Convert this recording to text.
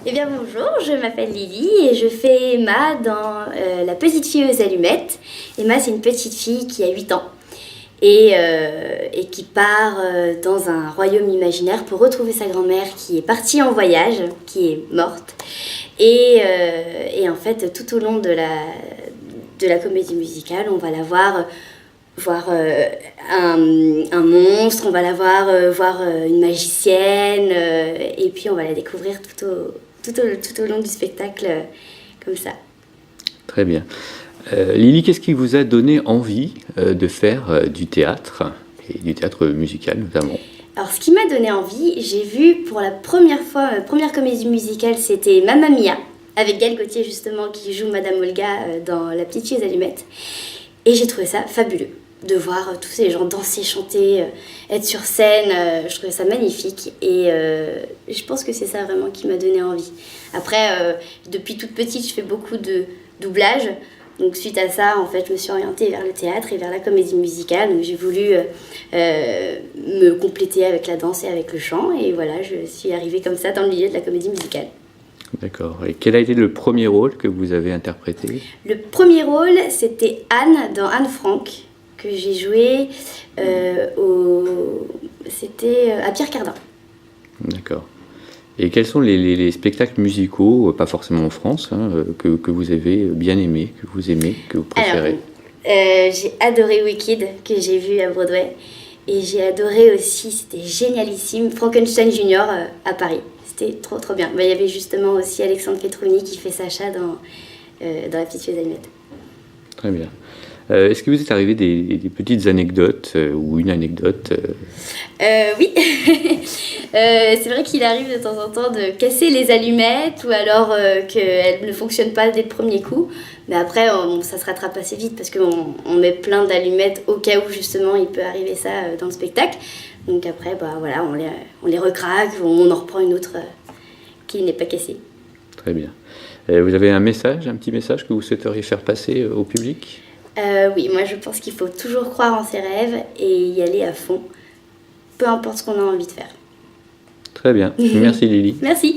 Eh bien bonjour, je m'appelle Lily et je fais Emma dans La petite fille aux allumettes. Emma, c'est une petite fille qui a 8 ans et qui part dans un royaume imaginaire pour retrouver sa grand-mère qui est partie en voyage, qui est morte. Et en fait, tout au long de la comédie musicale, on va la voir un monstre, on va la voir une magicienne, et puis on va la découvrir tout au long du spectacle, comme ça. Très bien. Lily, qu'est-ce qui vous a donné envie de faire du théâtre, et du théâtre musical notamment? Alors, ce qui m'a donné envie, j'ai vu pour la première fois, ma première comédie musicale, c'était Mamma Mia, avec Gaël Gauthier justement, qui joue Madame Olga dans La petite fille aux allumettes. Et j'ai trouvé ça fabuleux, de voir tous ces gens danser, chanter, être sur scène. Je trouvais ça magnifique et je pense que c'est ça vraiment qui m'a donné envie. Après, depuis toute petite, je fais beaucoup de doublage. Donc suite à ça, en fait, je me suis orientée vers le théâtre et vers la comédie musicale. Donc j'ai voulu me compléter avec la danse et avec le chant. Et voilà, je suis arrivée comme ça dans le milieu de la comédie musicale. D'accord. Et quel a été le premier rôle que vous avez interprété? Le premier rôle, c'était Anne dans Anne Frank, que j'ai joué c'était à Pierre Cardin. D'accord. Et quels sont les spectacles musicaux, pas forcément en France, que vous avez bien aimés, que vous aimez, que vous préférez? Alors, j'ai adoré Wicked, que j'ai vu à Broadway. Et j'ai adoré aussi, c'était génialissime, Frankenstein Junior à Paris. C'était trop trop bien. Il y avait justement aussi Alexandre Ketrouni qui fait Sacha dans La petite fille aux allumettes. Très bien. Est-ce que vous êtes arrivé des petites anecdotes ou une anecdote Oui, c'est vrai qu'il arrive de temps en temps de casser les allumettes ou alors qu'elles ne fonctionnent pas dès le premier coup. Mais après, ça se rattrape assez vite parce qu'on met plein d'allumettes au cas où justement il peut arriver ça dans le spectacle. Donc après, voilà, on les recraque, on en reprend une autre qui n'est pas cassée. Très bien. Vous avez un petit message que vous souhaiteriez faire passer au public? Oui, moi je pense qu'il faut toujours croire en ses rêves et y aller à fond, peu importe ce qu'on a envie de faire. Très bien. Merci Lily. Merci.